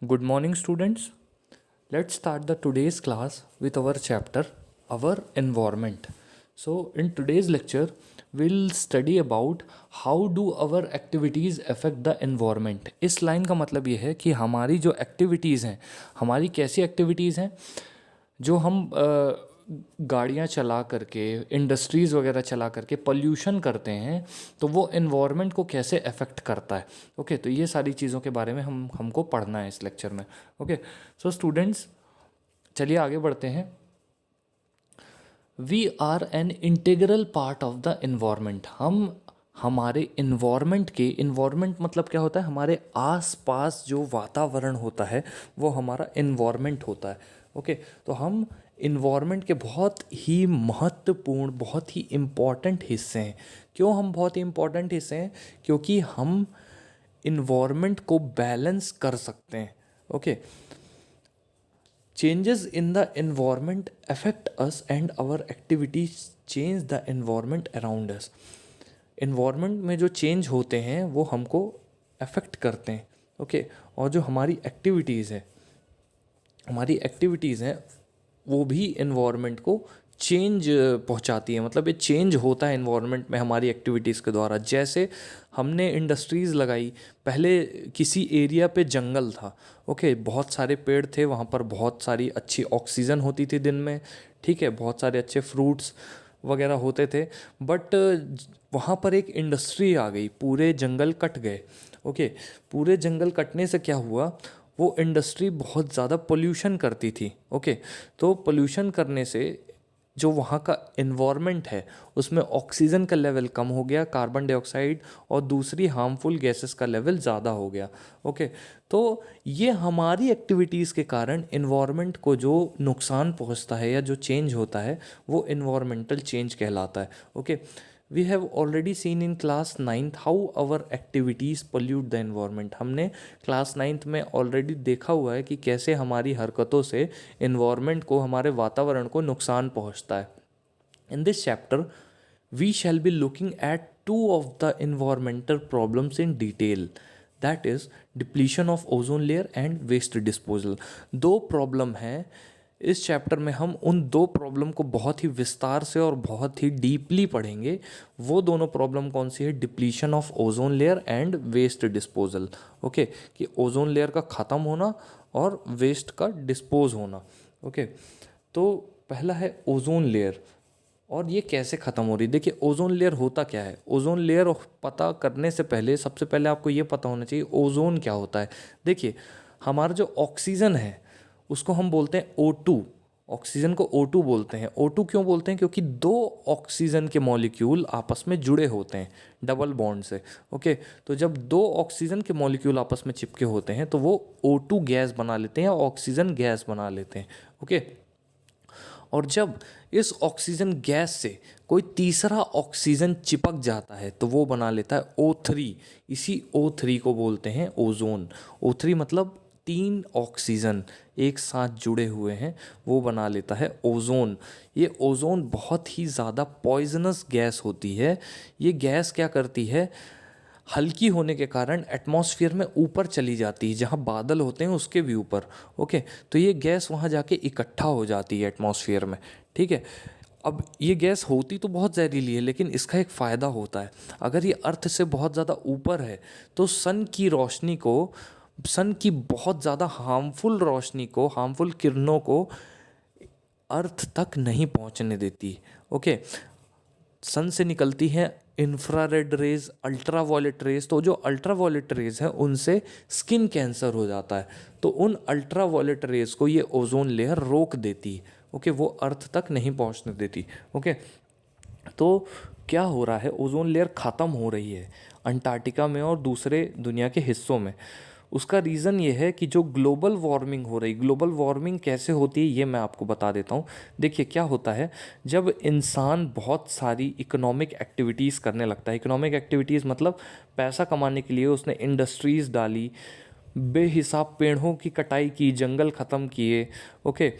Good morning, students. Let's start the today's class with our chapter, our environment. So, in today's lecture, we'll study about how do our activities affect the environment. इस line का मतलब ये है कि हमारी जो activities हैं, हमारी कैसी एक्टिविटीज़ हैं जो हम गाड़ियाँ चला करके, इंडस्ट्रीज़ वगैरह चला करके पोल्यूशन करते हैं, तो वो इन्वायरमेंट को कैसे अफेक्ट करता है. ओके, तो ये सारी चीज़ों के बारे में हमको पढ़ना है इस लेक्चर में. ओके, सो स्टूडेंट्स, चलिए आगे बढ़ते हैं. We are an integral part of the environment. हम हमारे इन्वायरमेंट मतलब क्या होता है? हमारे आसपास जो वातावरण होता है वो हमारा इन्वायरमेंट होता है. ओके, तो हम इन्वायरमेंट के बहुत ही महत्वपूर्ण, बहुत ही इम्पॉर्टेंट हिस्से हैं. क्यों हम बहुत ही इम्पॉर्टेंट हिस्से हैं? क्योंकि हम इन्वायरमेंट को बैलेंस कर सकते हैं. Okay, changes in the environment affect us and our activities change the environment around us. environment में जो change होते हैं वो हमको affect करते हैं. ओके, और जो हमारी एक्टिविटीज़ हैं वो भी इन्वायरमेंट को चेंज पहुंचाती है. मतलब ये चेंज होता है इन्वायरमेंट में हमारी एक्टिविटीज़ के द्वारा. जैसे हमने इंडस्ट्रीज़ लगाई, पहले किसी एरिया पे जंगल था. ओके, बहुत सारे पेड़ थे वहाँ पर, बहुत सारी अच्छी ऑक्सीजन होती थी दिन में. ठीक है, बहुत सारे अच्छे फ्रूट्स वगैरह होते थे. बट वहाँ पर एक इंडस्ट्री आ गई, पूरे जंगल कट गए. ओके, पूरे जंगल कटने से क्या हुआ? वो इंडस्ट्री बहुत ज़्यादा पोल्यूशन करती थी. ओके, तो पोल्यूशन करने से जो वहाँ का इन्वायरमेंट है उसमें ऑक्सीजन का लेवल कम हो गया, कार्बन डाइऑक्साइड और दूसरी हार्मफुल गैसेस का लेवल ज़्यादा हो गया. ओके, तो ये हमारी एक्टिविटीज़ के कारण इन्वायरमेंट को जो नुकसान पहुँचता है या जो चेंज होता है वो इन्वायरमेंटल चेंज कहलाता है. Okay, we have already seen in class 9th how our activities pollute the environment. हमने क्लास 9th में ऑलरेडी देखा हुआ है कि कैसे हमारी हरकतों से इन्वायरमेंट को, हमारे वातावरण को नुकसान पहुंचता है. In this chapter we shall be looking at two of the environmental problems in detail, that is depletion of ozone layer and waste disposal. दो प्रॉब्लम हैं. इस चैप्टर में हम उन दो प्रॉब्लम को बहुत ही विस्तार से और बहुत ही डीपली पढ़ेंगे. वो दोनों प्रॉब्लम कौन सी है? Depletion of ozone layer and waste disposal. Okay, कि ओजोन लेयर का ख़त्म होना और वेस्ट का डिस्पोज होना. ओके, तो पहला है ओजोन लेयर और ये कैसे ख़त्म हो रही. देखिए, ओजोन लेयर होता क्या है? ओजोन लेयर पता करने से पहले सबसे पहले आपको ये पता होना चाहिए ओजोन क्या होता है. देखिए, हमारा जो ऑक्सीजन है उसको हम बोलते हैं O2. ऑक्सीजन को O2 बोलते हैं. O2 क्यों बोलते हैं? क्योंकि दो ऑक्सीजन के मॉलिक्यूल आपस में जुड़े होते हैं डबल बॉन्ड से. ओके, तो जब दो ऑक्सीजन के मॉलिक्यूल आपस में चिपके होते हैं तो वो O2 गैस बना लेते हैं, ऑक्सीजन गैस बना लेते हैं. ओके, और जब इस ऑक्सीजन गैस से कोई तीसरा ऑक्सीजन चिपक जाता है तो वो बना लेता है O3. इसी O3 को बोलते हैं ओजोन. O3 मतलब तीन ऑक्सीजन एक साथ जुड़े हुए हैं, वो बना लेता है ओजोन. ये ओजोन बहुत ही ज़्यादा पॉइजनस गैस होती है. ये गैस क्या करती है? हल्की होने के कारण एटमॉस्फेयर में ऊपर चली जाती है, जहाँ बादल होते हैं उसके भी ऊपर. ओके, तो ये गैस वहाँ जाके इकट्ठा हो जाती है एटमॉस्फेयर में. ठीक है, अब ये गैस होती तो बहुत जहरीली है, लेकिन इसका एक फ़ायदा होता है. अगर ये अर्थ से बहुत ज़्यादा ऊपर है तो सन की बहुत ज़्यादा हार्मफुल किरणों को अर्थ तक नहीं पहुंचने देती. ओके, सन से निकलती हैं इंफ्रारेड रेज, अल्ट्रावायलेट रेज. तो जो अल्ट्रावायलेट रेज हैं उनसे स्किन कैंसर हो जाता है. तो उन अल्ट्रावायलेट रेज को ये ओजोन लेयर रोक देती है. ओके, वो अर्थ तक नहीं पहुंचने देती. ओके, तो क्या हो रहा है? ओजोन लेयर ख़त्म हो रही है अंटार्कटिका में और दूसरे दुनिया के हिस्सों में. उसका रीज़न ये है कि जो ग्लोबल वार्मिंग हो रही, ग्लोबल वार्मिंग कैसे होती है ये मैं आपको बता देता हूँ. देखिए, क्या होता है जब इंसान बहुत सारी इकोनॉमिक एक्टिविटीज़ करने लगता है. इकोनॉमिक एक्टिविटीज़ मतलब पैसा कमाने के लिए उसने इंडस्ट्रीज़ डाली, बेहिसाब पेड़ों की कटाई की, जंगल ख़त्म किए. ओके,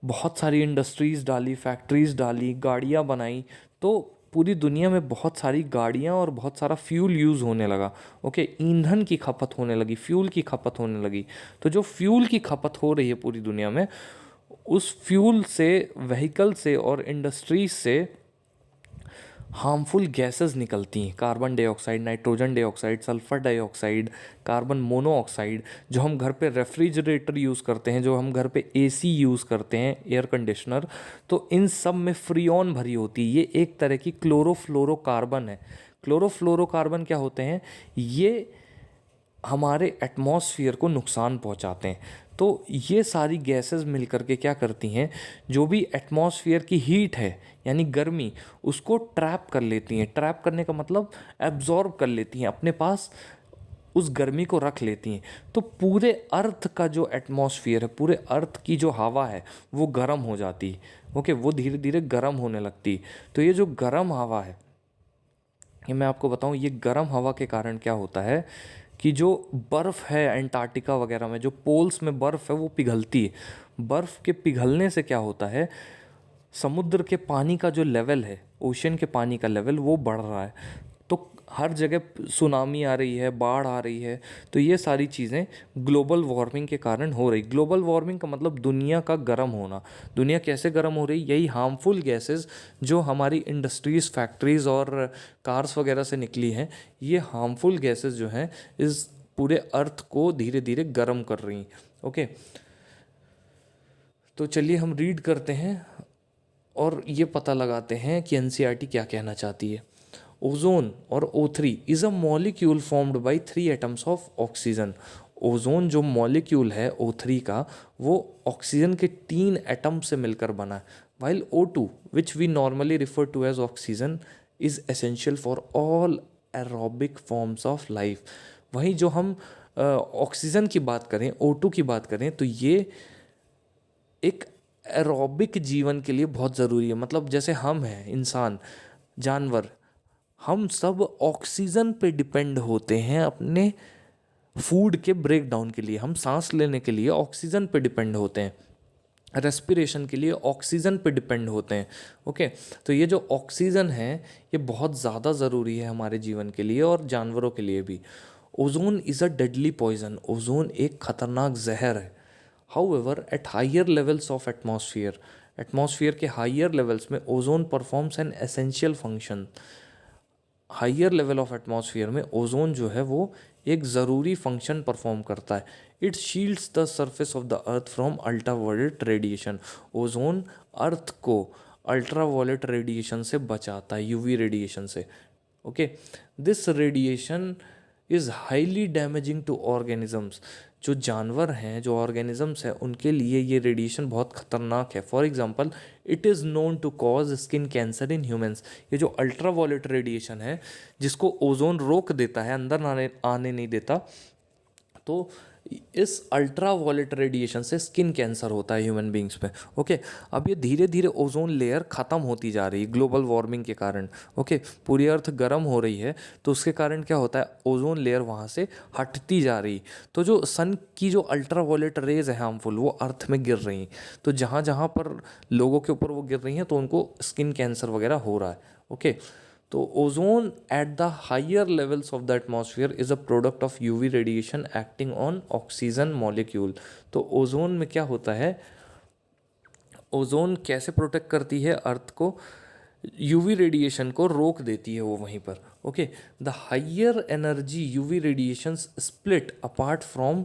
बहुत सारी इंडस्ट्रीज़ डाली, फैक्ट्रीज़ डाली, गाड़ियाँ बनाई. तो पूरी दुनिया में बहुत सारी गाड़ियाँ और बहुत सारा फ्यूल यूज़ होने लगा। ओके, ईंधन की खपत होने लगी, फ्यूल की खपत होने लगी। तो जो फ्यूल की खपत हो रही है पूरी दुनिया में, उस फ्यूल से, व्हीकल से और इंडस्ट्रीज से हार्मफुल गैसेस निकलती हैं। Carbon dioxide, nitrogen dioxide, sulphur dioxide, carbon monoxide. जो हम घर पे रेफ्रिजरेटर यूज़ करते हैं, जो हम घर पे एसी यूज़ करते हैं, एयर कंडीशनर, तो इन सब में फ्रियोन भरी होती है। ये एक तरह की क्लोरोफ्लोरोकार्बन है। क्लोरोफ्लोरोकार्बन क्या होते हैं? ये हमारे एटमॉस्फेयर को नुकसान पहुंचाते हैं। तो ये सारी गैसेस मिलकर के क्या करती हैं, जो भी एटमॉस्फेयर की हीट है यानी गर्मी, उसको ट्रैप कर लेती हैं। ट्रैप करने का मतलब एब्जॉर्ब कर लेती हैं, अपने पास उस गर्मी को रख लेती हैं। तो पूरे अर्थ का जो एटमॉस्फेयर है, पूरे अर्थ की जो हवा है, वो गर्म हो जाती है। ओके, वो धीरे धीरे गर्म होने लगती है। तो ये जो गर्म हवा है, ये मैं आपको बताऊं, ये गर्म हवा के कारण क्या होता है कि जो बर्फ़ है अंटार्कटिका वगैरह में, जो पोल्स में बर्फ़ है वो पिघलती है। बर्फ़ के पिघलने से क्या होता है, समुद्र के पानी का जो लेवल है, ओशन के पानी का लेवल वो बढ़ रहा है। तो हर जगह सुनामी आ रही है, बाढ़ आ रही है। तो ये सारी चीज़ें ग्लोबल वार्मिंग के कारण हो रही। ग्लोबल वार्मिंग का मतलब दुनिया का गर्म होना। दुनिया कैसे गर्म हो रही? यही हार्मफुल गैसेस जो हमारी इंडस्ट्रीज़, फैक्ट्रीज़ और कार्स वगैरह से निकली हैं, ये हार्मफुल गैसेस जो हैं इस पूरे अर्थ को धीरे धीरे गर्म कर रही हैं। ओके, तो चलिए हम रीड करते हैं और ये पता लगाते हैं कि एनसीईआरटी क्या कहना चाहती है। ओजोन और O3 is a molecule formed by 3 atoms of oxygen. Ozone जो मॉलिक्यूल है O3 का, वो ऑक्सीजन के 3 एटम से मिलकर बना है। While O2 which we normally refer to as oxygen is essential for all aerobic forms of life. वहीं जो हम ऑक्सीजन की बात करें, O2 की बात करें, तो ये एक एरोबिक जीवन के लिए बहुत ज़रूरी है। मतलब जैसे हम हैं, इंसान, जानवर, हम सब ऑक्सीजन पे डिपेंड होते हैं अपने फूड के ब्रेक डाउन के लिए। हम सांस लेने के लिए ऑक्सीजन पे डिपेंड होते हैं, रेस्पिरेशन के लिए ऑक्सीजन पे डिपेंड होते हैं। ओके, तो ये जो ऑक्सीजन है, ये बहुत ज़्यादा ज़रूरी है हमारे जीवन के लिए और जानवरों के लिए भी। Ozone is a deadly poison. Ozone एक खतरनाक जहर है। However at higher levels of atmosphere के हायर लेवल्स में ozone performs an essential function. Higher level of atmosphere में ओजोन जो है वो एक ज़रूरी फंक्शन परफॉर्म करता है। It shields the surface of the earth from ultraviolet radiation. Ozone earth को अल्ट्रावायलेट रेडिएशन से बचाता है, यूवी रेडिएशन से। Okay, this radiation is highly damaging to organisms. जो जानवर हैं, जो ऑर्गेनिजम्स हैं, उनके लिए ये रेडिएशन बहुत ख़तरनाक है। For example, it is known to cause skin cancer in humans. ये जो अल्ट्रावायलेट रेडिएशन है, जिसको ओजोन रोक देता है, अंदर आने नहीं देता, तो इस अल्ट्रा वायलेट रेडिएशन से स्किन कैंसर होता है ह्यूमन बींग्स में। ओके, अब ये धीरे धीरे ओजोन लेयर ख़त्म होती जा रही है ग्लोबल वार्मिंग के कारण। ओके, पूरी अर्थ गर्म हो रही है, तो उसके कारण क्या होता है, ओजोन लेयर वहाँ से हटती जा रही। तो जो सन की जो अल्ट्रा वायलेट रेज है हार्मफुल, वो अर्थ में गिर रही हैं। तो जहाँ जहाँ पर लोगों के ऊपर वो गिर रही हैं, तो उनको स्किन कैंसर वगैरह हो रहा है। ओके, तो ozone at the higher levels of the atmosphere is a product of UV radiation acting on oxygen molecule. तो ओजोन में क्या होता है, ओजोन कैसे प्रोटेक्ट करती है अर्थ को, यूवी रेडिएशन को रोक देती है वो वहीं पर। Okay, the higher energy UV radiations split apart from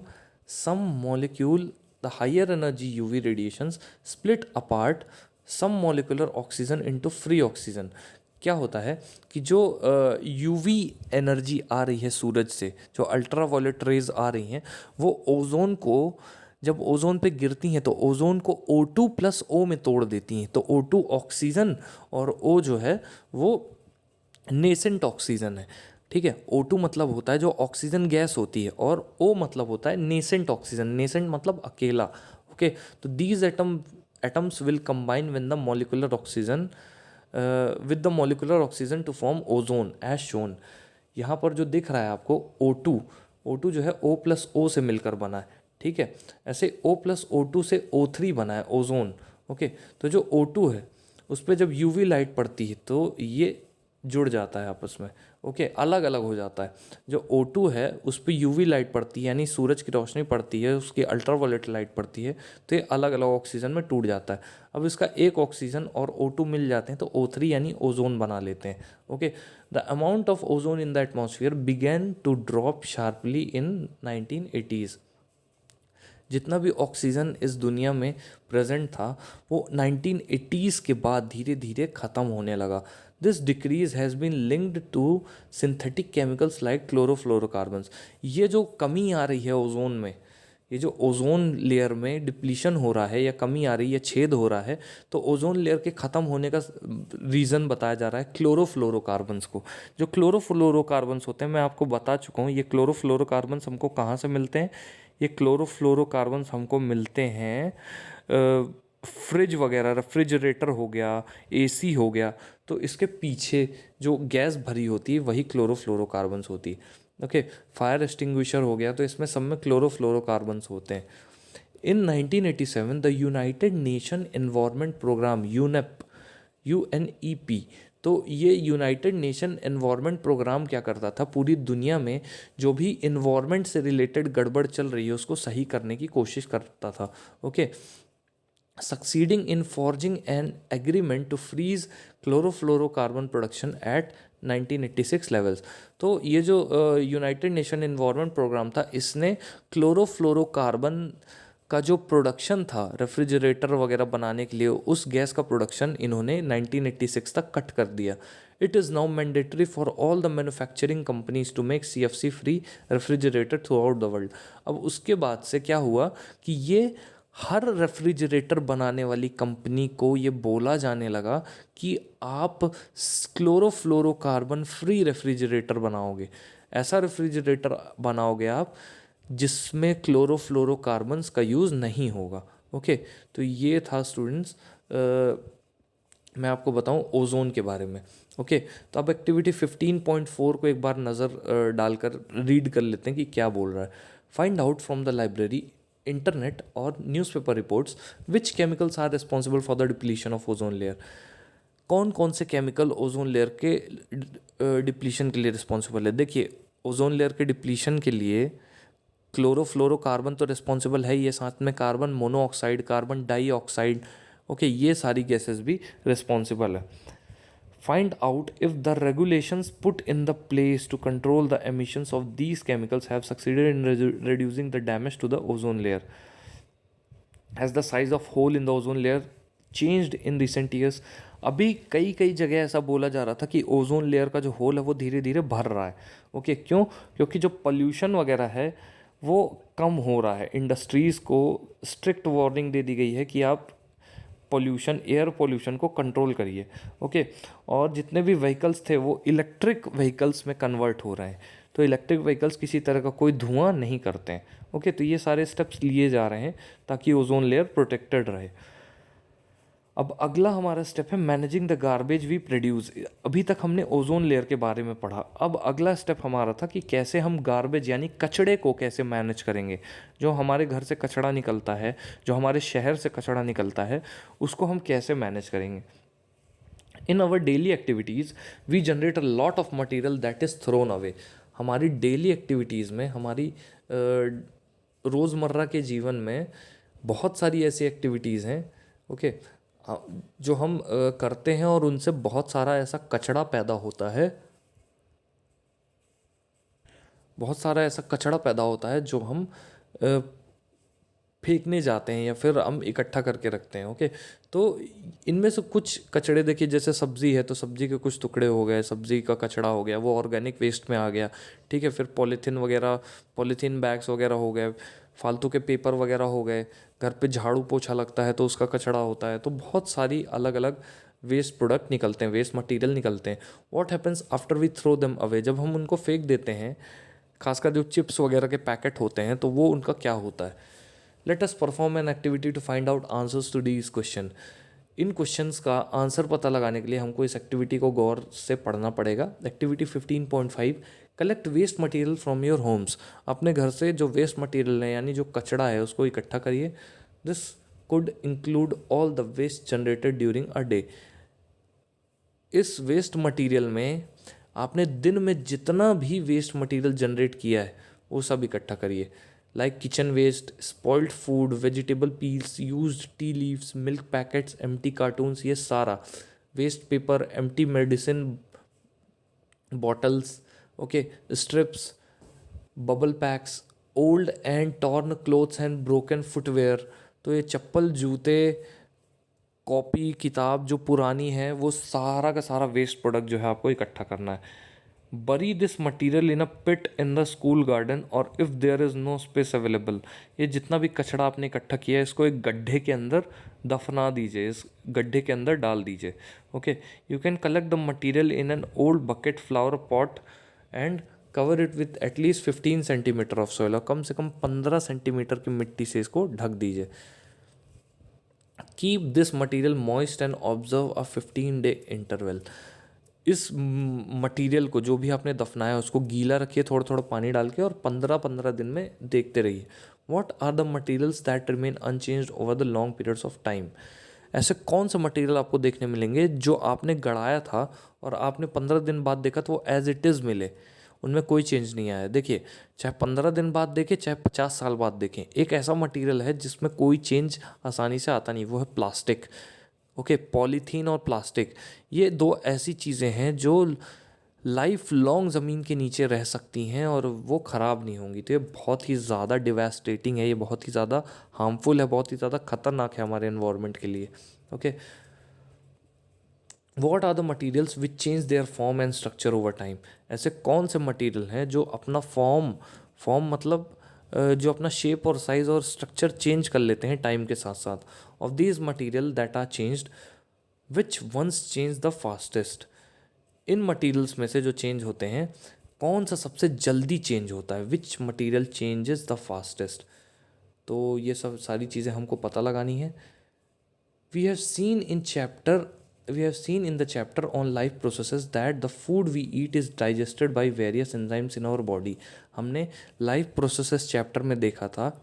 some molecule. The higher energy UV radiations split apart some molecular oxygen into free oxygen. क्या होता है कि जो यूवी एनर्जी आ रही है सूरज से, जो अल्ट्रा वायलेट रेज आ रही हैं, वो ओजोन को, जब ओजोन पे गिरती हैं तो ओजोन को O2 प्लस O में तोड़ देती हैं। तो O2 ऑक्सीजन और O जो है वो नेसेंट ऑक्सीजन है। ठीक है, O2 मतलब होता है जो ऑक्सीजन गैस होती है, और O मतलब होता है नेसेंट ऑक्सीजन। नेसेंट मतलब अकेला। ओके, तो these atoms will combine when the molecular oxygen with the molecular oxygen to form ozone as shown. यहाँ पर जो दिख रहा है आपको O2 जो है O प्लस O से मिलकर बना है। ठीक है, ऐसे O प्लस O2 से O3 बना है ओजोन। ओके, तो जो O2 है उस पर जब यूवी लाइट पड़ती है तो ये जुड़ जाता है आपस में, ओके, अलग अलग हो जाता है। जो O2 है उस पर यूवी लाइट पड़ती है, यानी सूरज की रोशनी पड़ती है, उसकी अल्ट्रावायलेट लाइट पड़ती है, तो ये अलग अलग ऑक्सीजन में टूट जाता है। अब इसका एक ऑक्सीजन और O2 मिल जाते हैं तो O3 यानी ओजोन बना लेते हैं, okay. The amount of ozone in the atmosphere began to drop sharply in 1980s। जितना भी ऑक्सीजन इस दुनिया में प्रेजेंट था वो 1980s के बाद धीरे धीरे ख़त्म होने लगा। This decrease has been linked to synthetic chemicals like chlorofluorocarbons. ये जो कमी आ रही है ओजोन में, ये जो ओजोन लेयर में डिप्लीशन हो रहा है या कमी आ रही है, छेद हो रहा है, तो ओजोन लेयर के ख़त्म होने का रीज़न बताया जा रहा है क्लोरोफ्लोरोकार्बन्स को। जो क्लोरोफ्लोरोकार्बन्स होते हैं मैं आपको बता चुका हूँ, ये क्लोरोफ्लोरोकार्बन्स हमको कहाँ से मिलते हैं। ये क्लोरोफ्लोरोकार्बन्स हमको मिलते हैं फ्रिज वगैरह, रेफ्रिजरेटर हो गया, एसी हो गया, तो इसके पीछे जो गैस भरी होती है वही क्लोरोफ्लोरोकार्बन्स होती है, ओके। फायर एक्सटिंग्विशर हो गया, तो इसमें सब में क्लोरोफ्लोरोकार्बन्स होते हैं। In 1987 the United Nation Environment Programme UNEP, तो ये यूनाइटेड नेशन एनवायरनमेंट प्रोग्राम क्या करता था, पूरी दुनिया में जो भी इन्वायरमेंट से रिलेटेड गड़बड़ चल रही है उसको सही करने की कोशिश करता था, okay. Succeeding in forging an agreement to freeze chlorofluorocarbon production at 1986 levels. तो ये जो यूनाइटेड नेशन एनवायरनमेंट प्रोग्राम था, इसने क्लोरोफ्लोरोकार्बन का जो प्रोडक्शन था रेफ्रिजरेटर वगैरह बनाने के लिए, उस गैस का प्रोडक्शन इन्होंने 1986 तक कट कर दिया। It is now mandatory for all the manufacturing companies to make CFC free refrigerator throughout the world. अब उसके बाद से क्या हुआ कि ये हर रेफ्रिजरेटर बनाने वाली कंपनी को ये बोला जाने लगा कि आप क्लोरोफ्लोरोकार्बन फ्री रेफ्रिजरेटर बनाओगे, ऐसा रेफ्रिजरेटर बनाओगे आप जिसमें क्लोरोफ्लोरोकार्बन्स का यूज़ नहीं होगा, ओके। तो ये था स्टूडेंट्स, मैं आपको बताऊं ओजोन के बारे में, ओके। तो अब एक्टिविटी 15.4 को एक बार नज़र डालकर रीड कर लेते हैं कि क्या बोल रहा है। Find out from the library, internet और newspaper reports which chemicals are responsible for the depletion of ozone layer. कौन कौन से केमिकल ओजोन लेयर के डिप्लीशन के लिए रिस्पॉन्सिबल है। देखिए, ओजोन लेयर के डिप्लीशन के लिए क्लोरोफ्लोरोकार्बन तो रिस्पॉन्सिबल है, ये साथ में carbon monoxide, carbon dioxide, okay, ये सारी गैसेस भी रिस्पॉन्सिबल है। Find out if the regulations put in the place to control the emissions of these chemicals have succeeded in reducing the damage to the ozone layer. Has the size of hole in the ozone layer changed in recent years? अभी कई कई जगह ऐसा बोला जा रहा था कि ओजोन लेयर का जो होल है वो धीरे धीरे भर रहा है, ओके। क्यों? क्योंकि जो पॉल्यूशन वगैरह है वो कम हो रहा है। इंडस्ट्रीज़ को स्ट्रिक्ट वार्निंग दे दी गई है कि आप पोल्यूशन, एयर पोल्यूशन को कंट्रोल करिए, ओके। और जितने भी व्हीकल्स थे वो इलेक्ट्रिक व्हीकल्स में कन्वर्ट हो रहे हैं, तो इलेक्ट्रिक व्हीकल्स किसी तरह का कोई धुआं नहीं करते हैं, ओके। तो ये सारे स्टेप्स लिए जा रहे हैं ताकि ओजोन लेयर प्रोटेक्टेड रहे। अब अगला हमारा स्टेप है managing the garbage we produce. अभी तक हमने ओजोन लेयर के बारे में पढ़ा, अब अगला स्टेप हमारा था कि कैसे हम गार्बेज यानी कचड़े को कैसे मैनेज करेंगे। जो हमारे घर से कचड़ा निकलता है, जो हमारे शहर से कचड़ा निकलता है, उसको हम कैसे मैनेज करेंगे। In our daily activities we generate a lot of material that is thrown away. हमारी डेली एक्टिविटीज़ में, हमारी रोज़मर्रा के जीवन में बहुत सारी ऐसी एक्टिविटीज़ हैं, ओके, जो हम करते हैं और उनसे बहुत सारा ऐसा कचरा पैदा होता है, बहुत सारा ऐसा कचरा पैदा होता है जो हम फेंकने जाते हैं या फिर हम इकट्ठा करके रखते हैं, ओके। तो इनमें से कुछ कचड़े देखिए, जैसे सब्ज़ी है तो सब्ज़ी के कुछ टुकड़े हो गए, सब्ज़ी का कचड़ा हो गया, वो ऑर्गेनिक वेस्ट में आ गया, ठीक है। फिर पॉलीथीन वगैरह, पॉलीथीन बैग्स वगैरह हो गए, फालतू के पेपर वगैरह हो गए, घर पे झाड़ू पोछा लगता है तो उसका कचड़ा होता है। तो बहुत सारी अलग अलग वेस्ट प्रोडक्ट निकलते हैं, वेस्ट मटेरियल निकलते हैं। What happens after we throw them away, जब हम उनको फेंक देते हैं, खासकर जो चिप्स वगैरह के पैकेट होते हैं, तो वो उनका क्या होता है। Let us perform an activity to find out answers to these question. इन क्वेश्चंस का आंसर पता लगाने के लिए हमको इस एक्टिविटी को गौर से पढ़ना पड़ेगा। Activity 15.5, collect waste material from your homes. अपने घर से जो वेस्ट मटेरियल है यानी जो कचड़ा है उसको इकट्ठा करिए। This could include all the waste generated during a day. इस वेस्ट मटेरियल में आपने दिन में जितना भी वेस्ट मटेरियल जनरेट किया है वो सब इकट्ठा करिए, like kitchen waste, spoiled food, vegetable peels, used tea leaves, milk packets, empty cartons, ये सारा waste paper, empty medicine bottles, okay, strips, bubble packs, old and torn clothes and broken footwear. तो ये चप्पल, जूते, कॉपी, किताब जो पुरानी है, वो सारा का सारा वेस्ट प्रोडक्ट जो है आपको इकट्ठा करना है। Bury this material in a pit in the school garden और if there is no space available. ये जितना भी कचरा आपने इकट्ठा किया है इसको एक गड्ढे के अंदर दफना दीजिए, इस गड्ढे के अंदर डाल दीजिए। Okay, you can collect the material in an old bucket, flower pot and cover it with at least 15 centimetre of soil. और कम से कम 15 सेंटीमीटर की मिट्टी से इसको ढक दीजिए। Keep this material moist and observe a 15 day interval. इस मटेरियल को जो भी आपने दफनाया उसको गीला रखिए थोड़ा थोड़ा पानी डाल के, और 15-15 दिन में देखते रहिए। What are the materials that remain unchanged over the long periods of time. ऐसे कौन से मटेरियल आपको देखने मिलेंगे जो आपने गड़ाया था और आपने 15 दिन बाद देखा तो वो एज इट इज़ मिले, उनमें कोई चेंज नहीं आया। देखिए, चाहे 15 दिन बाद देखें चाहे 50 साल बाद देखें, एक ऐसा मटेरियल है जिसमें कोई चेंज आसानी से आता नहीं, वो है प्लास्टिक। ओके, पॉलीथीन और प्लास्टिक, ये दो ऐसी चीज़ें हैं जो लाइफ लॉन्ग ज़मीन के नीचे रह सकती हैं और वो ख़राब नहीं होंगी। तो ये बहुत ही ज़्यादा डिवास्टेटिंग है, ये बहुत ही ज़्यादा हार्मफुल है, बहुत ही ज़्यादा ख़तरनाक है हमारे एनवायरनमेंट के लिए। Okay, what are the materials which change their form and structure over time. ऐसे कौन से मटीरियल हैं जो अपना फॉर्म मतलब जो अपना शेप और साइज़ और स्ट्रक्चर चेंज कर लेते हैं टाइम के साथ साथ। Of these material that are changed, which ones change the fastest. इन मटीरियल्स में से जो चेंज होते हैं कौन सा सबसे जल्दी चेंज होता है, विच मटीरियल चेंजेस द फास्टेस्ट। तो ये सब सारी चीज़ें हमको पता लगानी है। We have seen in the chapter on life processes that the food we eat is digested by various enzymes in our body. हमने लाइफ प्रोसेसेस चैप्टर में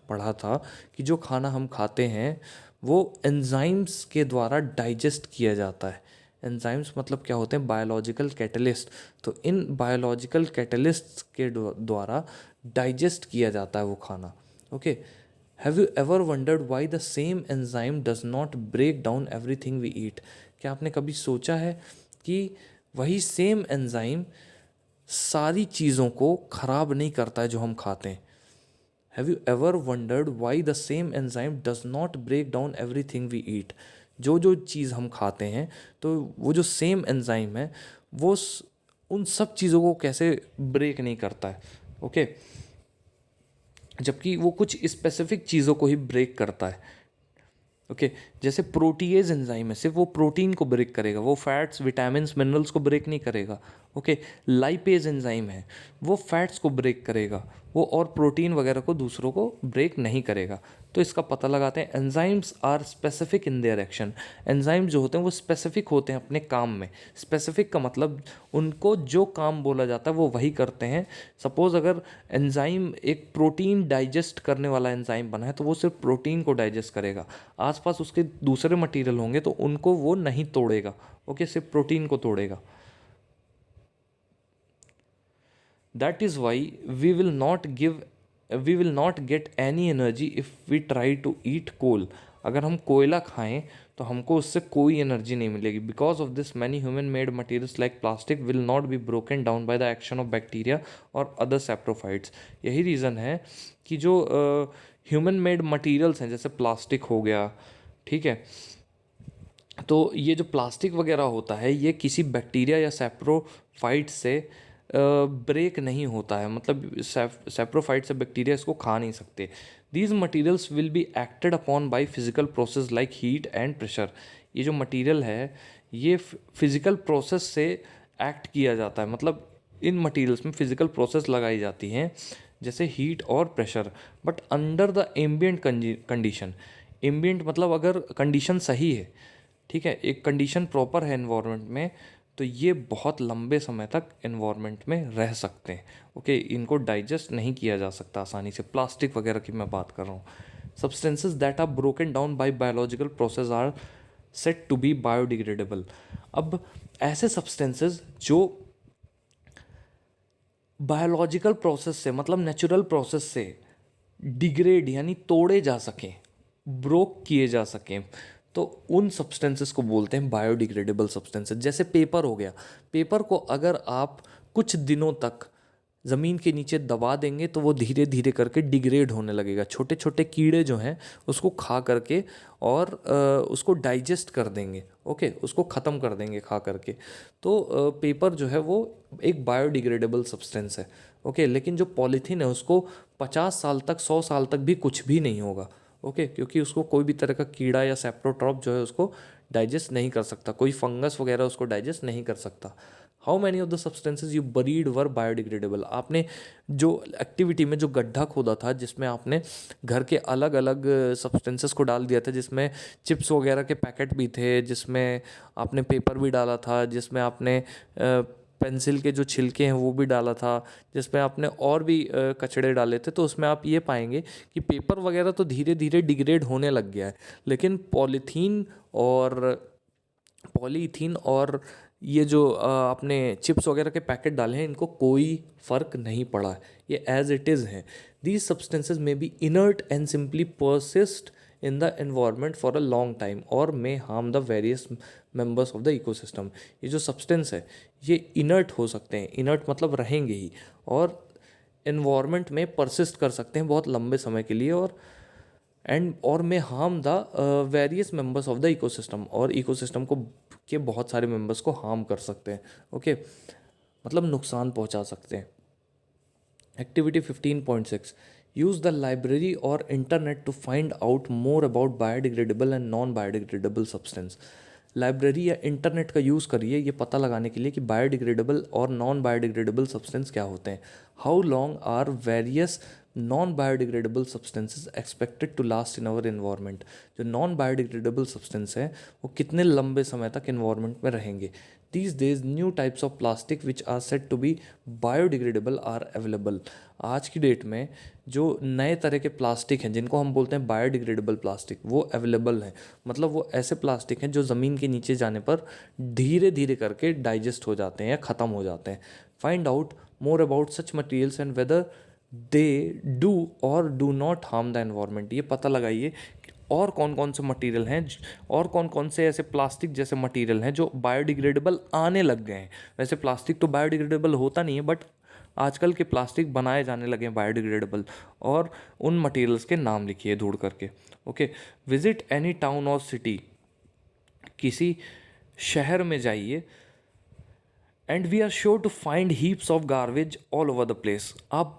पढ़ा था कि जो खाना हम खाते हैं वो एंजाइम्स के द्वारा डाइजेस्ट किया जाता है। एंजाइम्स मतलब क्या होते हैं? Biological catalyst. तो इन बायोलॉजिकल कैटलिस्ट के द्वारा डाइजेस्ट किया जाता है वो खाना। Okay, have you ever wondered why the same enzyme does not break down everything we eat. क्या आपने कभी सोचा है कि वही सेम एंजाइम सारी चीज़ों को ख़राब नहीं करता है जो हम खाते हैं? Have you ever wondered why the same enzyme does not break down everything we eat. जो जो चीज़ हम खाते हैं तो वो जो सेम एंजाइम है वो उन सब चीज़ों को कैसे ब्रेक नहीं करता है। ओके, जबकि वो कुछ स्पेसिफिक चीज़ों को ही ब्रेक करता है। ओके, जैसे प्रोटीएज एंजाइम है, सिर्फ वो प्रोटीन को ब्रेक करेगा, वो फैट्स, विटामिन्स, मिनरल्स को ब्रेक नहीं करेगा। ओके, लाइपेज एंजाइम है, वो फैट्स को ब्रेक करेगा, वो और प्रोटीन वगैरह को दूसरों को ब्रेक नहीं करेगा। तो इसका पता लगाते हैं। Enzymes are specific in their action. Enzyme जो होते हैं वो स्पेसिफिक होते हैं अपने काम में। स्पेसिफिक का मतलब उनको जो काम बोला जाता है वो वही करते हैं। सपोज अगर एंजाइम एक प्रोटीन डाइजेस्ट करने वाला एंजाइम बना है तो वो सिर्फ प्रोटीन को डाइजेस्ट करेगा, आसपास उसके दूसरे मटेरियल होंगे तो उनको वो नहीं तोड़ेगा। ओके, सिर्फ प्रोटीन को तोड़ेगा। That is why we will not get any energy if we try to eat coal. अगर हम कोयला खाएं तो हमको उससे कोई एनर्जी नहीं मिलेगी। Because of this many human made materials like plastic will not be broken down by the action of bacteria और अदर सैप्रोफाइट्स। यही रीज़न है कि जो ह्यूमन मेड मटीरियल्स हैं जैसे प्लास्टिक हो गया, ठीक है, तो ये जो प्लास्टिक वगैरह होता है ये किसी बैक्टीरिया या सैप्रोफाइट से ब्रेक नहीं होता है, मतलब सैप्रोफाइट से बैक्टीरिया इसको खा नहीं सकते। These materials will be acted upon by physical process like heat and pressure. ये जो मटीरियल है ये फिजिकल प्रोसेस से एक्ट किया जाता है, मतलब इन मटीरियल्स में फिजिकल प्रोसेस लगाई जाती हैं जैसे हीट और pressure, but under the ambient condition. Ambient मतलब अगर कंडीशन सही है, ठीक है, एक कंडीशन प्रॉपर है एनवायरनमेंट में, तो ये बहुत लंबे समय तक एनवायरनमेंट में रह सकते हैं। ओके, इनको डाइजेस्ट नहीं किया जा सकता आसानी से। प्लास्टिक वगैरह की मैं बात कर रहा हूँ। Substances that are broken down by biological process are said to be biodegradable. अब ऐसे सब्सटेंसेस जो बायोलॉजिकल प्रोसेस से, मतलब नेचुरल प्रोसेस से डिग्रेड यानी तोड़े जा सकें, ब्रोक किए जा सकें, तो उन सब्सटेंसेस को बोलते हैं बायोडिग्रेडेबल सब्सटेंसेस। जैसे पेपर हो गया, पेपर को अगर आप कुछ दिनों तक ज़मीन के नीचे दबा देंगे तो वो धीरे धीरे करके डिग्रेड होने लगेगा। छोटे छोटे कीड़े जो हैं उसको खा करके और उसको डाइजेस्ट कर देंगे, ओके, उसको ख़त्म कर देंगे खा करके। तो पेपर जो है वो एक बायोडिग्रेडेबल सब्सटेंस है, ओके। लेकिन जो पॉलीथीन है उसको 50 साल तक, 100 साल तक भी कुछ भी नहीं होगा, ओके, क्योंकि उसको कोई भी तरह का कीड़ा या सेप्रोट्रॉप जो है उसको डाइजेस्ट नहीं कर सकता, कोई फंगस वगैरह उसको डाइजेस्ट नहीं कर सकता। How many of the substances you buried were biodegradable. आपने जो एक्टिविटी में जो गड्ढा खोदा था, जिसमें आपने घर के अलग अलग सब्सटेंसेस को डाल दिया था, जिसमें चिप्स वगैरह के पैकेट भी थे, जिसमें आपने पेपर भी डाला था, जिसमें आपने पेंसिल के जो छिलके हैं वो भी डाला था, जिसमें आपने और भी कचड़े डाले थे, तो उसमें आप ये पाएंगे कि पेपर वगैरह तो धीरे धीरे डिग्रेड होने लग गया है, लेकिन पॉलीथीन और ये जो आपने चिप्स वगैरह के पैकेट डाले हैं, इनको कोई फ़र्क नहीं पड़ा है, ये एज इट इज़ हैं। These substances may be inert and simply persist in the environment for a long time और may harm the various members of the ecosystem. ये जो सब्सटेंस है ये इनर्ट हो सकते हैं, इनर्ट मतलब रहेंगे ही, और एनवायरनमेंट में परसिस्ट कर सकते हैं बहुत लंबे समय के लिए, और may harm the various members of the ecosystem, और इकोसिस्टम को के बहुत सारे मेंबर्स को हार्म कर सकते हैं, ओके, मतलब नुकसान पहुंचा सकते हैं। एक्टिविटी 15.6 यूज़ द लाइब्रेरी और internet to find out more about biodegradable and non biodegradable substance. Library या इंटरनेट का यूज़ करिए ये पता लगाने के लिए कि बायोडिग्रेडेबल और नॉन बायोडिग्रेडेबल सब्सटेंस क्या होते हैं। How long are various non biodegradable substances expected to last in our environment. जो नॉन बायोडिग्रेडेबल सब्सटेंस हैं वो कितने लंबे समय तक इन्वायरमेंट में रहेंगे। These days new types of plastic which are said to be biodegradable are available। आज की डेट में जो नए तरह के प्लास्टिक हैं जिनको हम बोलते हैं बायोडिग्रेडेबल प्लास्टिक, वो अवेलेबल हैं। मतलब वो ऐसे प्लास्टिक हैं जो ज़मीन के नीचे जाने पर धीरे धीरे करके डाइजेस्ट हो जाते हैं या ख़त्म हो जाते हैं। Find out more about such materials and whether they do or do not harm the environment. ये पता लगाइए और कौन कौन से मटेरियल हैं और कौन कौन से ऐसे प्लास्टिक जैसे मटेरियल हैं जो बायोडिग्रेडेबल आने लग गए हैं। वैसे प्लास्टिक तो बायोडिग्रेडेबल होता नहीं है, बट आजकल के प्लास्टिक बनाए जाने लगे हैं बायोडिग्रेडेबल, और उन मटेरियल्स के नाम लिखिए ढूंढ करके, ओके। विजिट एनी टाउन और सिटी, किसी शहर में जाइए, and we are sure to find heaps of garbage all over the place. आप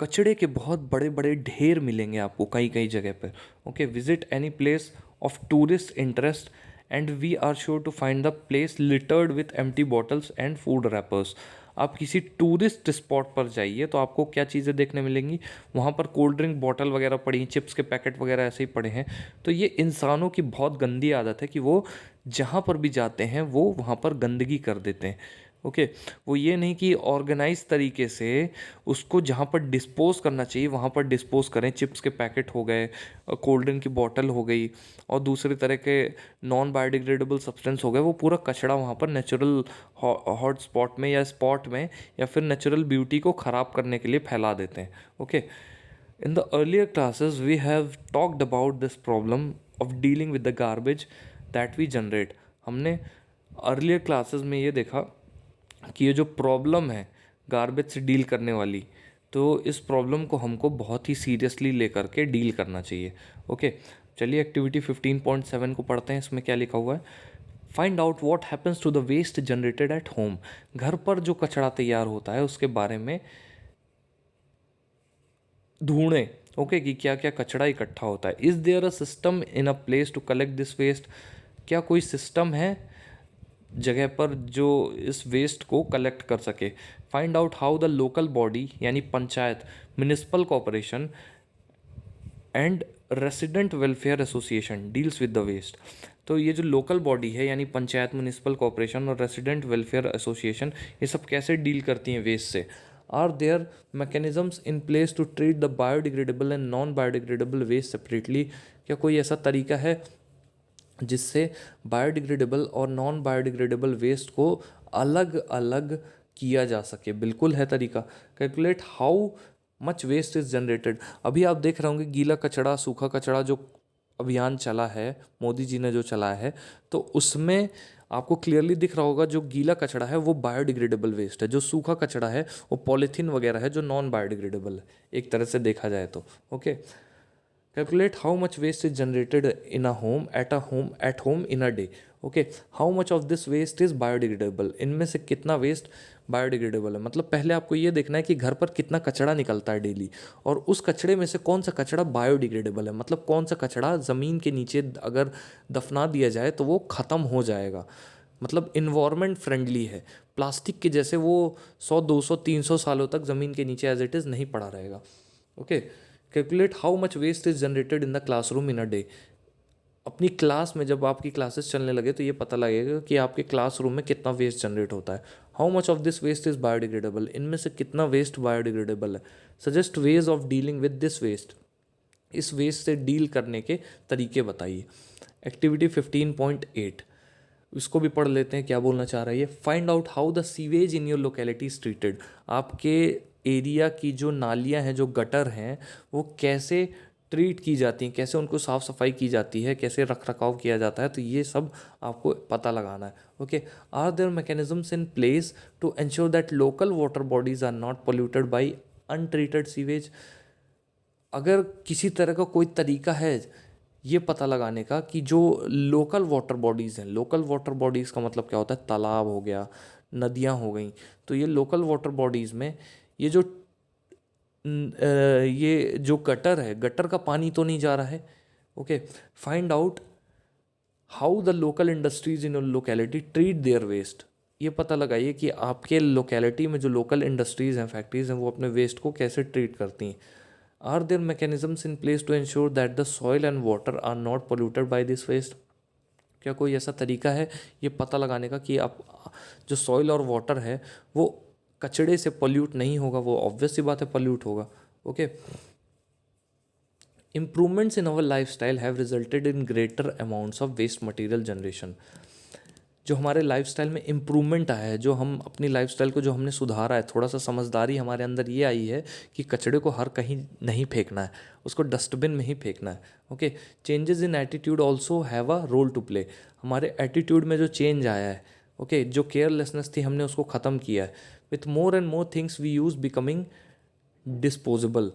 कचड़े के बहुत बड़े बड़े ढेर मिलेंगे आपको कई कई जगह पर, okay. Visit any place of tourist interest and we are sure to find the place littered with empty bottles and food wrappers. आप किसी टूरिस्ट स्पॉट पर जाइए तो आपको क्या चीज़ें देखने मिलेंगी, वहाँ पर कोल्ड ड्रिंक बॉटल वगैरह पड़ी, चिप्स के पैकेट वगैरह ऐसे ही पड़े हैं। तो ये इंसानों की बहुत गंदी आदत है कि वो जहाँ पर भी जाते हैं वो वहाँ पर गंदगी कर देते हैं, ओके। वो ये नहीं कि ऑर्गेनाइज तरीके से उसको जहाँ पर डिस्पोज करना चाहिए वहाँ पर डिस्पोज करें। चिप्स के पैकेट हो गए, कोल्ड ड्रिंक की बॉटल हो गई, और दूसरे तरह के नॉन बायोडिग्रेडेबल सब्सटेंस हो गए, वो पूरा कचरा वहाँ पर नेचुरल हॉट स्पॉट में या स्पॉट में या फिर नेचुरल ब्यूटी को ख़राब करने के लिए फैला देते हैं, okay. In the earlier classes we have talked about this problem of dealing with the garbage that we generate. हमने अर्लियर क्लासेस में ये देखा कि ये जो प्रॉब्लम है गार्बेज से डील करने वाली, तो इस प्रॉब्लम को हमको बहुत ही सीरियसली लेकर के डील करना चाहिए, ओके। चलिए एक्टिविटी 15.7 को पढ़ते हैं। इसमें क्या लिखा हुआ है, find out what happens to the waste generated at home. घर पर जो कचरा तैयार होता है उसके बारे में ढूंढें, ओके, कि क्या क्या कचरा इकट्ठा होता है। Is there a system in a place to collect this waste. क्या कोई सिस्टम है जगह पर जो इस वेस्ट को कलेक्ट कर सके। Find out how the local body यानी panchayat, municipal corporation and resident welfare association deals with the waste. तो ये जो लोकल बॉडी है यानी पंचायत, म्यूनिसिपल कॉरपोरेशन और रेसिडेंट वेलफेयर एसोसिएशन, ये सब कैसे डील करती हैं वेस्ट से। Are there mechanisms in place to treat the biodegradable and non biodegradable waste separately. क्या कोई ऐसा तरीका है जिससे बायोडिग्रेडेबल और नॉन बायोडिग्रेडेबल वेस्ट को अलग अलग किया जा सके। बिल्कुल है तरीका। Calculate how much waste is generated. अभी आप देख रहे होंगे गीला कचरा सूखा कचरा जो अभियान चला है, मोदी जी ने जो चलाया है, तो उसमें आपको क्लियरली दिख रहा होगा जो गीला कचरा है वो बायोडिग्रेडेबल वेस्ट है, जो सूखा कचरा है वो पॉलीथीन वगैरह है जो नॉन बायोडिग्रेडेबल है, एक तरह से देखा जाए तो। Okay, calculate how much waste is generated in a home at home in a day. Okay, how much of this waste is biodegradable, इनमें से कितना वेस्ट बायोडिग्रेडेबल है। मतलब पहले आपको ये देखना है कि घर पर कितना कचरा निकलता है डेली, और उस कचरे में से कौन सा कचरा बायोडिग्रेडेबल है, मतलब कौन सा कचरा ज़मीन के नीचे अगर दफना दिया जाए तो वो ख़त्म हो जाएगा, मतलब इन्वायरमेंट फ्रेंडली है। प्लास्टिक के जैसे वो 100 200 300 सालों तक ज़मीन के नीचे एज इट इज़ नहीं पड़ा रहेगा। Okay, calculate how much waste is generated in the classroom in a day. अपनी क्लास में जब आपकी क्लासेस चलने लगे तो ये पता लगेगा कि आपके क्लासरूम में कितना वेस्ट जनरेट होता है। How much of this waste is biodegradable, इनमें से कितना वेस्ट बायोडिग्रेडेबल है। Suggest ways of dealing with this waste, इस वेस्ट से डील करने के तरीके बताइए। एक्टिविटी 15.8, इसको भी पढ़ लेते हैं क्या बोलना चाह रहा है ये। Find out how the sewage in your locality is treated. आपके एरिया की जो नालियाँ हैं, जो गटर हैं, वो कैसे ट्रीट की जाती हैं, कैसे उनको साफ़ सफाई की जाती है, कैसे रख रखाव किया जाता है, तो ये सब आपको पता लगाना है। Okay, are there mechanisms in place to ensure that local water bodies are not polluted by untreated sewage. अगर किसी तरह का कोई तरीका है ये पता लगाने का कि जो लोकल वाटर बॉडीज़ हैं, लोकल वाटर बॉडीज़ का मतलब क्या होता है, तालाब हो गया, नदियाँ हो गई, तो ये लोकल वाटर बॉडीज़ में ये जो ये जो गटर है, गटर का पानी तो नहीं जा रहा है। Okay, find out how the local industries in locality treat their waste. ये पता लगाइए कि आपके लोकेलिटी में जो लोकल इंडस्ट्रीज़ हैं, फैक्ट्रीज़ हैं, वो अपने वेस्ट को कैसे ट्रीट करती हैं। Are there mechanisms in place to ensure that the soil and water are not polluted by this waste. क्या कोई ऐसा तरीका है ये पता लगाने का कि आप जो सॉइल और वाटर है वो कचड़े से पोल्यूट नहीं होगा, वो ऑब्वियस सी बात है पोल्यूट होगा। Okay, improvements in our lifestyle have resulted in greater amounts of waste material generation। जो हमारे लाइफस्टाइल में इम्प्रूवमेंट आया है, जो हम अपनी लाइफस्टाइल को जो हमने सुधारा है, थोड़ा सा समझदारी हमारे अंदर ये आई है कि कचड़े को हर कहीं नहीं फेंकना है, उसको डस्टबिन में ही फेंकना है। Okay, changes in attitude also have a role to play. हमारे एटीट्यूड में जो चेंज आया है, ओके, जो केयरलेसनेस थी हमने उसको ख़त्म किया है। With more and more things we use becoming disposable.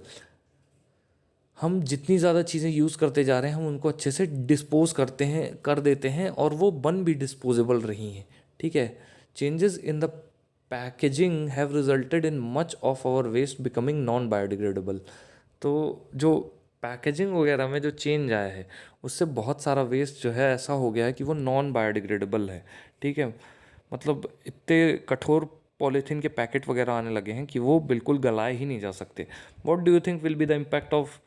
हम जितनी ज़्यादा चीज़ें यूज़ करते जा रहे हैं हम उनको अच्छे से डिस्पोज करते हैं, कर देते हैं, और वो बन भी डिस्पोजेबल रही हैं। ठीक है, changes in the packaging have resulted in much of our waste becoming non biodegradable. तो जो पैकेजिंग वगैरह में जो चेंज आया है उससे बहुत सारा वेस्ट जो है ऐसा हो गया है कि वो नॉन बायोडिग्रेडेबल है। ठीक है, मतलब इतने कठोर पॉलीथीन के पैकेट वगैरह आने लगे हैं कि वो बिल्कुल गलाए ही नहीं जा सकते। What do you think will be the impact of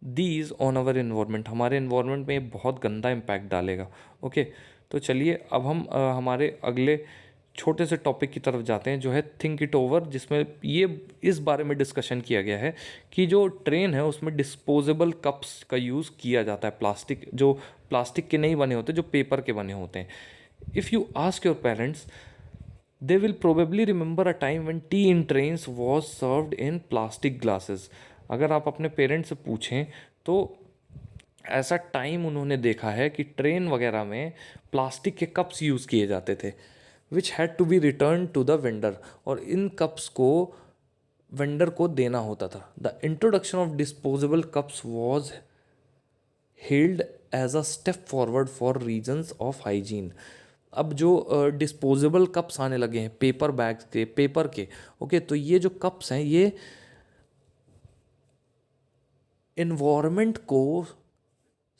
these on our environment. हमारे इन्वायरमेंट में ये बहुत गंदा इम्पैक्ट डालेगा। ओके, तो चलिए अब हम हमारे अगले छोटे से टॉपिक की तरफ जाते हैं जो है थिंक इट ओवर, जिसमें ये इस बारे में डिस्कशन किया गया है कि जो ट्रेन है उसमें डिस्पोजेबल कप्स का यूज़ किया जाता है, प्लास्टिक, जो प्लास्टिक के नहीं बने होते, जो पेपर के बने होते हैं। If you ask your parents they will probably remember a time when T in trains was served in plastic glasses. अगर आप अपने पेरेंट्स से पूछें तो ऐसा टाइम उन्होंने देखा है कि ट्रेन वगैरह में प्लास्टिक के कप्स यूज़ किए जाते थे, which had to be return to the vendor, और इन कप्स को वेंडर को देना होता था। The introduction of disposable cups was held as a step forward for reasons of hygiene. अब जो डिस्पोजेबल कप्स आने लगे हैं पेपर बैग्स के, पेपर के, ओके, तो ये जो कप्स हैं ये इन्वायरमेंट को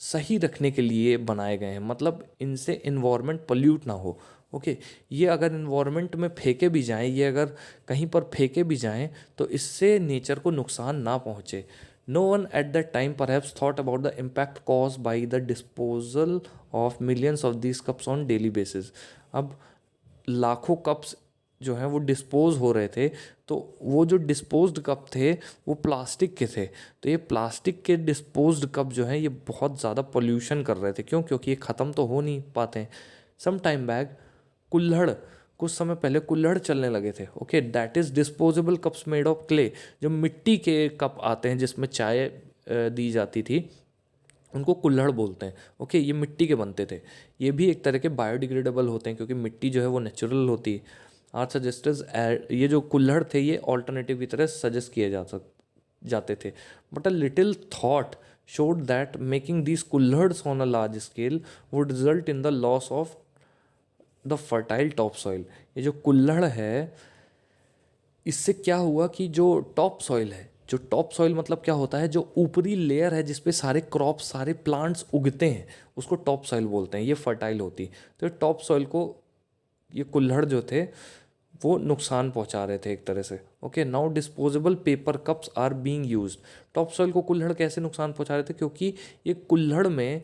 सही रखने के लिए बनाए गए हैं, मतलब इनसे इन्वायरमेंट पोल्यूट ना हो। ओके, ये अगर इन्वायरमेंट में फेंके भी जाएं, ये अगर कहीं पर फेंके भी जाएं तो इससे नेचर को नुकसान ना पहुंचे। No one at that time perhaps thought about the impact cause by the disposal of millions of these cups on daily basis. अब लाखों कप्स जो हैं वो डिस्पोज हो रहे थे, तो वो जो डिस्पोज्ड कप थे वो प्लास्टिक के थे। तो ये प्लास्टिक के डिस्पोज्ड कप जो हैं ये बहुत ज़्यादा पोल्यूशन कर रहे थे। क्यों? क्योंकि ये ख़त्म तो हो नहीं पाते हैं। सम टाइम बैक कुल्हड़, कुछ समय पहले कुल्हड़ चलने लगे थे। Okay, that is disposable cups made of clay. जो मिट्टी के कप आते हैं जिसमें चाय दी जाती थी, उनको कुल्हड़ बोलते हैं। ओके, ये मिट्टी के बनते थे। ये भी एक तरह के बायोडिग्रेडेबल होते हैं क्योंकि मिट्टी जो है वो नेचुरल होती है। आर सजेस्टर्स, ये जो कुल्हड़ थे ये ऑल्टरनेटिव की तरह सजेस्ट किए जाते थे। But a little thought showed that making these कुल्हड़s on a large scale would result in the loss of the fertile topsoil। ये जो कुल्हड़ है, इससे क्या हुआ कि जो टॉप सॉइल है, जो टॉप सॉइल मतलब क्या होता है, जो ऊपरी लेयर है जिसपे सारे क्रॉप्स, सारे प्लांट्स उगते हैं, उसको टॉप सॉइल बोलते हैं। ये फर्टाइल होती है। तो टॉप सॉइल को ये कुल्हड़ जो थे वो नुकसान पहुंचा रहे थे एक तरह से। Okay, now disposable paper cups are being used. Top soil को कुल्हड़ कैसे नुकसान पहुंचा रहे थे? क्योंकि ये कुल्हड़ में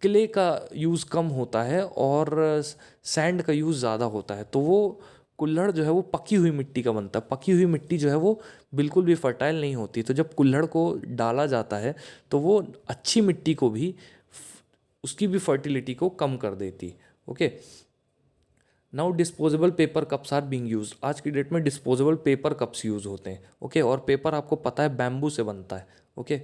क्ले का यूज़ कम होता है और सैंड का यूज़ ज़्यादा होता है। तो वो कुल्हड़ जो है वो पकी हुई मिट्टी का बनता है। पकी हुई मिट्टी जो है वो बिल्कुल भी फर्टाइल नहीं होती। तो जब कुल्हड़ को डाला जाता है तो वो अच्छी मिट्टी को भी, उसकी भी फर्टिलिटी को कम कर देती। Okay, now disposable paper cups are being use. आज की डेट में डिस्पोजेबल पेपर कप्स यूज़ होते हैं। ओके, और पेपर आपको पता है बैम्बू से बनता है। ओके,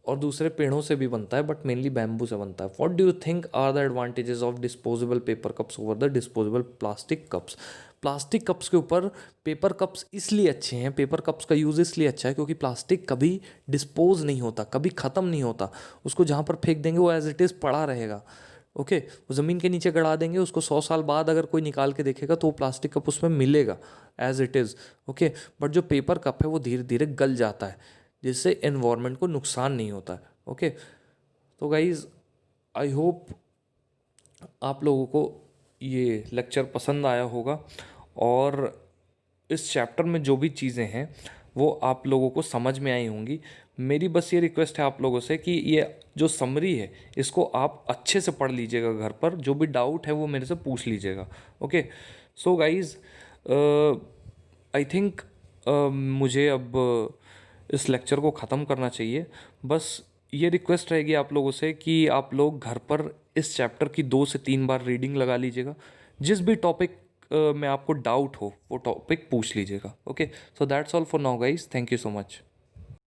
और दूसरे पेड़ों से भी बनता है बट मेनली बैम्बू से बनता है। What do you think are the advantages of disposable paper cups over the disposable plastic cups? Plastic cups के ऊपर पेपर कप्स इसलिए अच्छे हैं, पेपर कप्स का यूज़ इसलिए अच्छा है क्योंकि प्लास्टिक कभी डिस्पोज नहीं होता, कभी ख़त्म नहीं होता। उसको जहाँ पर फेंक देंगे वो एज इट इज़ पड़ा रहेगा। ओके, वो ज़मीन के नीचे गड़ा देंगे, उसको 100 साल बाद अगर कोई निकाल के देखेगा तो वो प्लास्टिक कप उसमें मिलेगा as it is. Okay, but जो पेपर कप है वो धीरे धीरे गल जाता है जिससे एनवायरनमेंट को नुकसान नहीं होता है। ओके, तो गाइज़ आई होप आप लोगों को ये लेक्चर पसंद आया होगा और इस चैप्टर में जो भी चीज़ें हैं वो आप लोगों को समझ में आई होंगी। मेरी बस ये रिक्वेस्ट है आप लोगों से कि ये जो समरी है इसको आप अच्छे से पढ़ लीजिएगा घर पर। जो भी डाउट है वो मेरे से पूछ लीजिएगा। Okay, so guys I think मुझे अब इस लेक्चर को ख़त्म करना चाहिए। बस ये रिक्वेस्ट रहेगी आप लोगों से कि आप लोग घर पर इस चैप्टर की 2 से 3 बार रीडिंग लगा लीजिएगा। जिस भी टॉपिक में आपको डाउट हो वो टॉपिक पूछ लीजिएगा। Okay, so that's all for now guys, thank you so much.